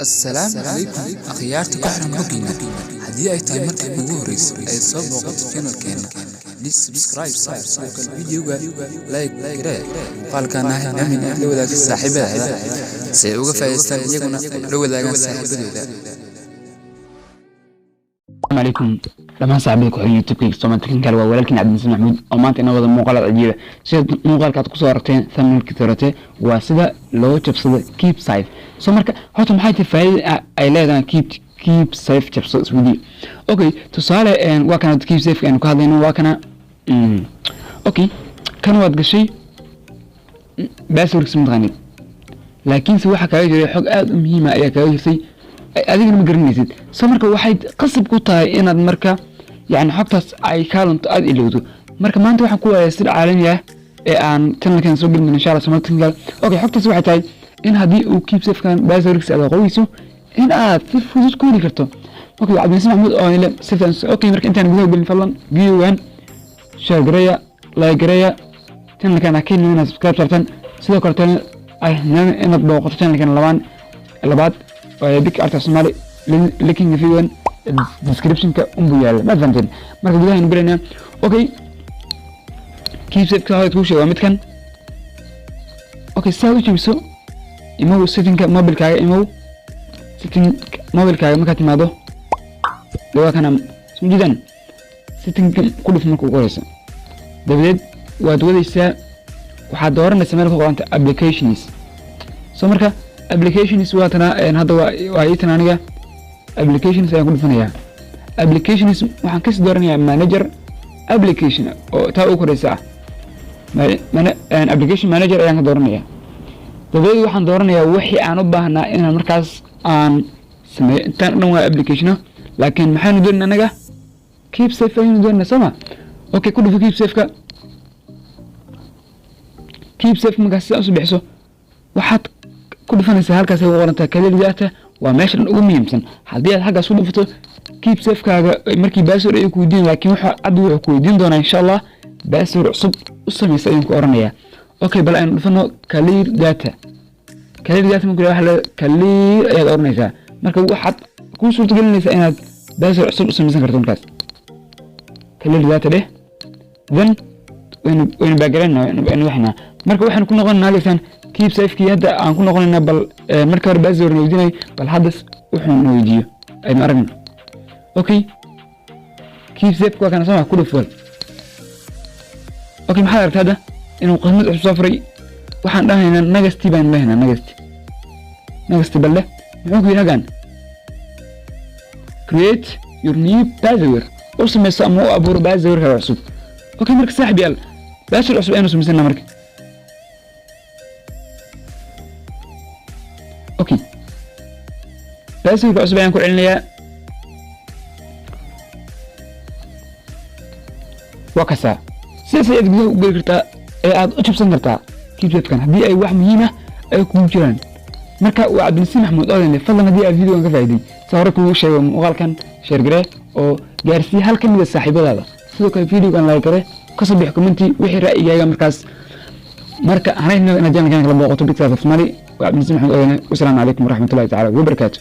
السلام عليكم أخيارتي كحرم بقينا هدي أي تايمر كبيرو رئيس أي صوب وقت channel كان ليش سبسكرايب سايب الفيديو لايك كده قال كان نحن لو ذاك الساحبة هذا سيوقف فايستان يكون لو ذاك الساحبة هذا. السلام عليكم لما صاحبك وحي يوتيوب كيستوما تكنيكال ولكن عبد المسلم محمود oo maanta inoo wada muuqaal cajiib sida muuqaalka aad ku soo aragteen thumbnailka torate waa sida loo jabsado keep safe soo marka horta maxay tahay faa'iido ay leedahay keep safe jabsado video okay tusaale waa kana keep safe aan ku hadlayno waa kana okay kan waad gashay password ismaqaanid laakiin si waxa kaaga jiray xog aad u muhiim ah ayaa kaaga jirtay adigana ma garanaysid soo marka waxay qasab ku tahay inaad marka يعني حقتاس أي كارنت أد إلوده مركب ما أنت واحد كوا يصير عالمية عن تنا كان سوق من إن شاء الله سمعت تنقل أوكي حقتاس واحد تاي إن هدي وكيف سيف كان بازوركس على قويسه إن في فوز كوني كرتو أوكي عبد المسلم محمود لا سيف أوكي مركب أنت نقول بالفعل جيوان شير قرية لا قرية تنا كان أكيد من سبسكرايب شرطان سيدا كرتون أي نعم إن بوقت تنا كان لبان اللبات ويدك أرتاح سمالي لكن فيون description ka umbuyaal ma fahanteen marka gudaha inuu galayna okay keep safe ka hada ku sheego midkan okay saa u jibiso imo setting ka mobilkaaga imo setting mobilkaaga marka timaado lawa kana sumjidan setting ku dhif marka ugu horeysa dabadeed waad wadaysaa waxaad dooranaysaa meel ku qoranta applications soo marka applications waa tana hadda waa itan aniga applications ayaan ku dhufanayaa applications waxaan ka sii dooranayaa manager application oo taa u koreysa application manager ayaan ka dooranayaa dabadeed waxaan dooranayaa wixii aan u baahnaa inaan markaas aan sameeyo intaan dhan waa application laakiin maxaanu doonaa anaga keep safe ayaynu doonaa sama okay ku dhufo keep safe markaas sidaa usoo bixiso waxaad ku dhufanaysaa halkaas ay u qorantaa kalelidaata waa meeshan ugu muhiimsan haddii aad xaggaas u dhufato keep safe kaaga markii password ay ku weydiin laakiin waxa aad wuxuu ku weydiin doonaa insha Allah password cusub u sameeyay ayaan ku oranayaa okay bal aan dhufano clear data marka waxa la clear ayaad oranaysaa marka waxaad ku suurto gelinaysaa inaad password cusub u sameeysan karto markaas clear data leh then when background waxna marka waxaan ku noqonaynaa leesan keep safe kii hadda aan ku noqonaynaa bal marka hore password weydiinay bal hadda wuxuu weydiiyo ay ma aragna okay keep safe ka kana sama ku dhufal okay maxaa aragtaa hadda inuu qadmad cusub soo furay waxaan dhahaynaa nagasti baan leeyahay nagasti balle muxuu ku yiraahdan create your new password oo sameeysa ama oo abuur password cusub okay marka saaxiib yal password cusub aynu sameysana marka okay password cusub ayaan ku celinayaa wakasa sidaas ayaad gudaha u geli kartaa ee aad u jabsan kartaa keepsafe-kan haddii ay wax muhiim ah ay kugu jiraan marka waa cabdilmasiin maxamuud oodane fadlan haddii aad videogan ka faa'iiday saa hore kugu sheego muuqaalkan sheer garee oo gaarsii hal ka mid ah saaxiibadaada sidoo kale videogan like gare kasoo bixi commenti wixii ra'yigaaga markaas marka hanayna inaad channelkan kala booqato bigsaaf Soomaali وعبد المسلم محمود والسلام عليكم ورحمة الله تعالى وبركاته.